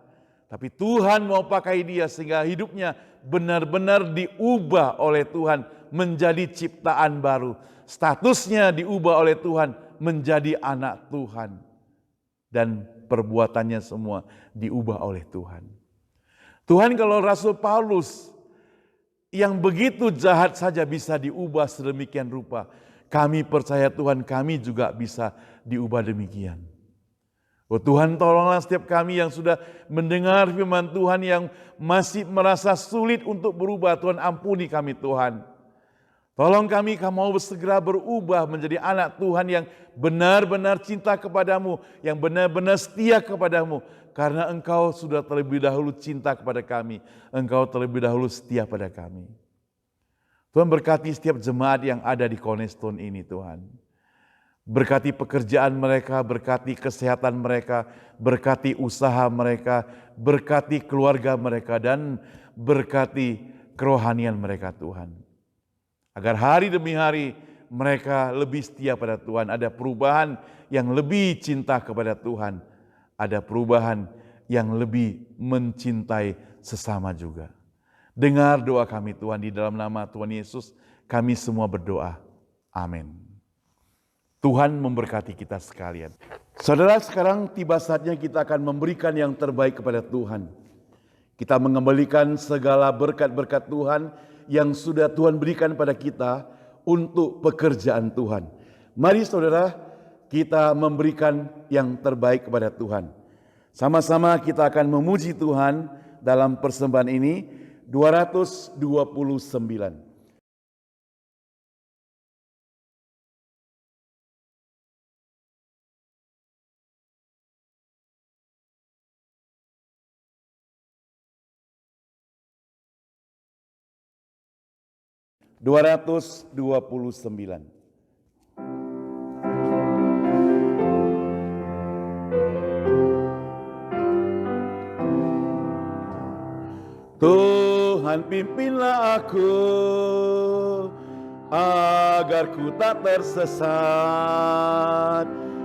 Tapi Tuhan mau pakai dia sehingga hidupnya benar-benar diubah oleh Tuhan menjadi ciptaan baru. Statusnya diubah oleh Tuhan menjadi anak Tuhan. Dan perbuatannya semua diubah oleh Tuhan. Tuhan, kalau Rasul Paulus yang begitu jahat saja bisa diubah sedemikian rupa, kami percaya Tuhan kami juga bisa diubah demikian. Oh Tuhan, tolonglah setiap kami yang sudah mendengar firman Tuhan yang masih merasa sulit untuk berubah. Tuhan, ampuni kami Tuhan. Tolong kami mau segera berubah menjadi anak Tuhan yang benar-benar cinta kepadamu, yang benar-benar setia kepadamu. Karena Engkau sudah terlebih dahulu cinta kepada kami. Engkau terlebih dahulu setia pada kami. Tuhan, berkati setiap jemaat yang ada di Cornerstone ini Tuhan. Berkati pekerjaan mereka, berkati kesehatan mereka, berkati usaha mereka, berkati keluarga mereka, dan berkati kerohanian mereka Tuhan. Agar hari demi hari mereka lebih setia pada Tuhan. Ada perubahan yang lebih cinta kepada Tuhan. Ada perubahan yang lebih mencintai sesama juga. Dengar doa kami Tuhan, di dalam nama Tuhan Yesus kami semua berdoa. Amin. Tuhan memberkati kita sekalian. Saudara, sekarang tiba saatnya kita akan memberikan yang terbaik kepada Tuhan. Kita mengembalikan segala berkat-berkat Tuhan yang sudah Tuhan berikan pada kita untuk pekerjaan Tuhan. Mari saudara, kita memberikan yang terbaik kepada Tuhan. Sama-sama kita akan memuji Tuhan dalam persembahan ini, 229. Tuhan, pimpinlah aku agar ku tak tersesat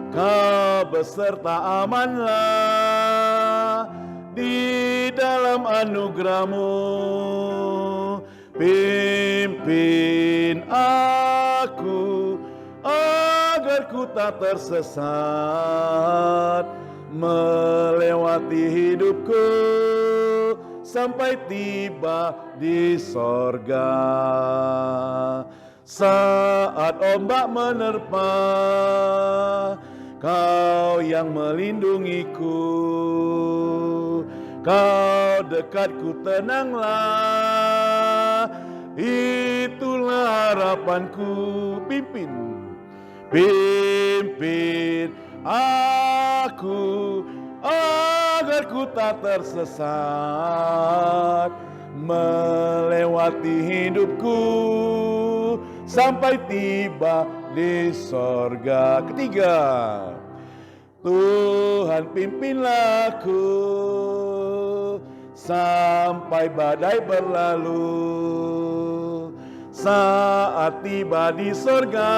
Kau beserta amanlah di dalam anugerah-Mu. Pimpin aku agar ku tak tersesat, melewati hidupku sampai tiba di sorga. Saat ombak menerpa, Kau yang melindungiku. Kau dekatku, tenanglah, itulah harapanku. Pimpin aku agar ku tak tersesat, melewati hidupku sampai tiba di sorga. Ketiga, Tuhan pimpinlah aku sampai badai berlalu. Saat tiba di sorga,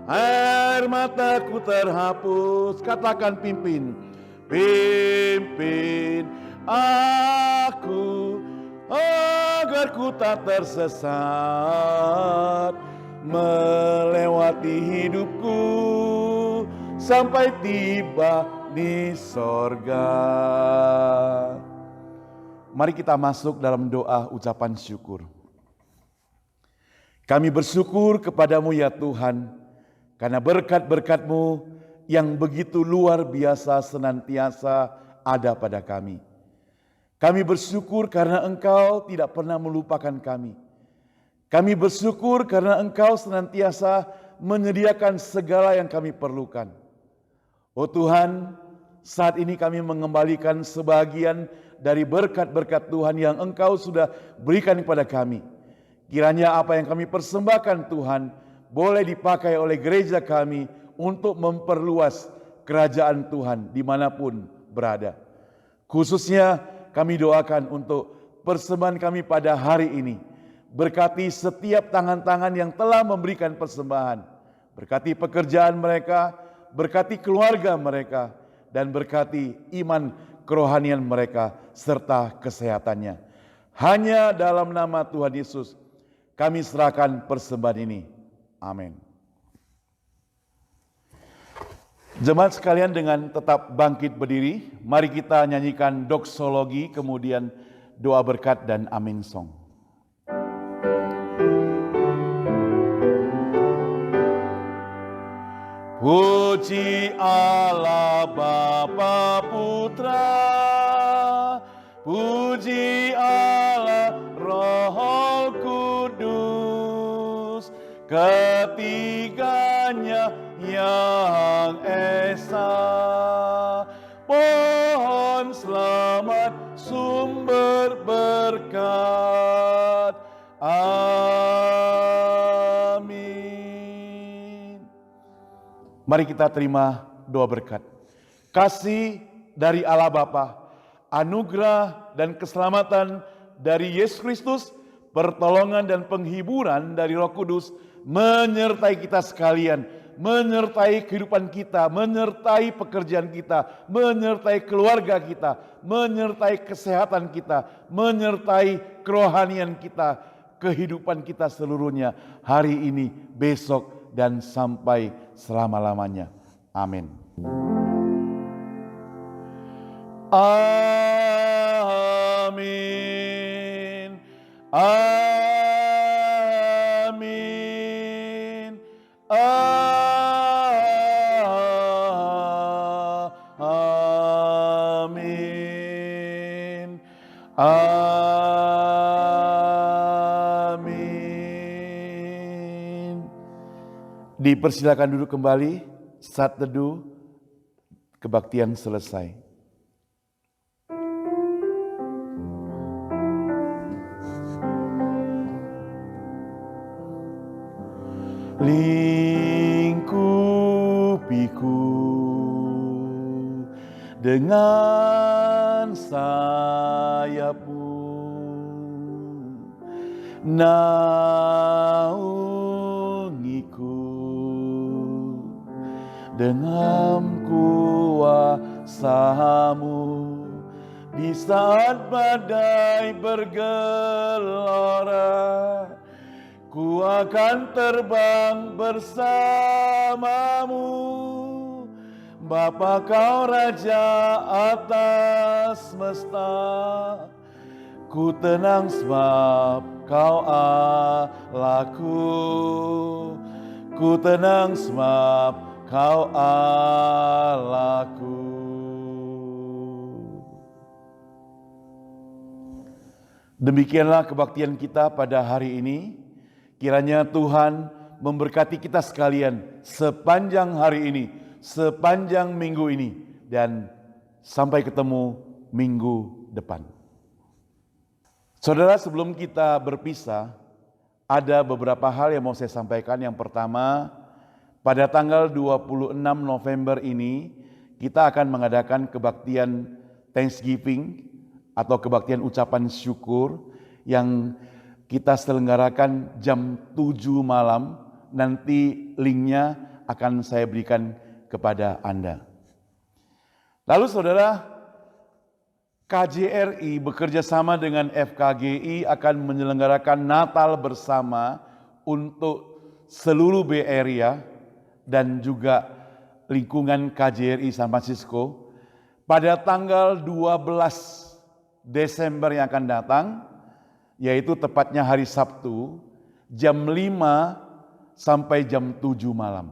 air mataku terhapus. Katakan pimpin aku agar ku tak tersesat, melewati hidupku sampai tiba di sorga. Mari kita masuk dalam doa ucapan syukur. Kami bersyukur kepadamu ya Tuhan, karena berkat-berkat-Mu yang begitu luar biasa senantiasa ada pada kami. Kami bersyukur karena Engkau tidak pernah melupakan kami. Kami bersyukur karena Engkau senantiasa menyediakan segala yang kami perlukan. Oh Tuhan, saat ini kami mengembalikan sebagian dari berkat-berkat Tuhan yang Engkau sudah berikan kepada kami. Kiranya apa yang kami persembahkan Tuhan boleh dipakai oleh gereja kami untuk memperluas kerajaan Tuhan dimanapun berada. Khususnya kami doakan untuk persembahan kami pada hari ini. Berkati setiap tangan-tangan yang telah memberikan persembahan. Berkati pekerjaan mereka, berkati keluarga mereka, dan berkati iman kerohanian mereka serta kesehatannya. Hanya dalam nama Tuhan Yesus kami serahkan persembahan ini. Amin. Jemaat sekalian, dengan tetap bangkit berdiri, mari kita nyanyikan doksologi, kemudian doa berkat dan amin song. Puji Allah Bapa Putra, puji Allah Roh Kudus, ketiganya yang esa. Pohon selamat, sumber berkat. Amin. Mari kita terima doa berkat. Kasih dari Allah Bapa, anugerah dan keselamatan dari Yesus Kristus, pertolongan dan penghiburan dari Roh Kudus menyertai kita sekalian, menyertai kehidupan kita, menyertai pekerjaan kita, menyertai keluarga kita, menyertai kesehatan kita, menyertai kerohanian kita, kehidupan kita seluruhnya hari ini, besok, dan sampai selama-lamanya. Amin. Amin. Amin. Amin. Amin. Dipersilakan duduk kembali. Saat teduh kebaktian selesai. Lingkupiku dengan sayapmu, naungiku dengan kuasa-Mu. Di saat badai bergelora, ku akan terbang bersama-Mu. Bapa, Kau Raja atas semesta, ku tenang sebab Kau Allahku. Ku tenang sebab Kau Allahku. Demikianlah kebaktian kita pada hari ini. Kiranya Tuhan memberkati kita sekalian sepanjang hari ini, sepanjang minggu ini, dan sampai ketemu minggu depan. Saudara, sebelum kita berpisah, ada beberapa hal yang mau saya sampaikan. Yang pertama, pada tanggal 26 November ini, kita akan mengadakan kebaktian Thanksgiving atau kebaktian ucapan syukur yang kita selenggarakan jam 7 malam. Nanti linknya akan saya berikan kepada Anda. Lalu saudara, KJRI bekerja sama dengan FKGI akan menyelenggarakan Natal bersama untuk seluruh Bay Area dan juga lingkungan KJRI San Francisco pada tanggal 12 Desember yang akan datang, yaitu tepatnya hari Sabtu, jam 5 sampai jam 7 malam.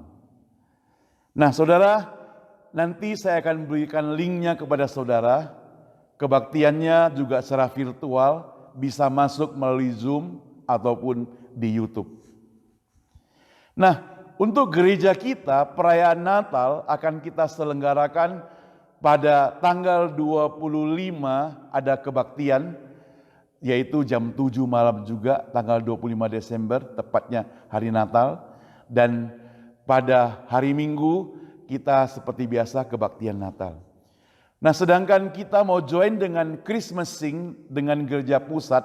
Nah saudara, nanti saya akan berikan linknya kepada saudara. Kebaktiannya juga secara virtual, bisa masuk melalui Zoom ataupun di YouTube. Nah, untuk gereja kita, perayaan Natal akan kita selenggarakan pada tanggal 25 ada kebaktian, yaitu jam 7 malam juga, tanggal 25 Desember, tepatnya hari Natal. Dan pada hari Minggu, kita seperti biasa kebaktian Natal. Nah, sedangkan kita mau join dengan Christmas Sing dengan gereja pusat,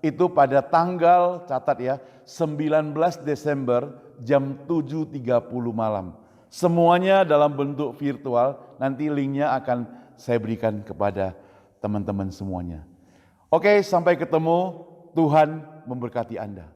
itu pada tanggal, catat ya, 19 Desember jam 7.30 malam. Semuanya dalam bentuk virtual, nanti linknya akan saya berikan kepada teman-teman semuanya. Oke, sampai ketemu, Tuhan memberkati Anda.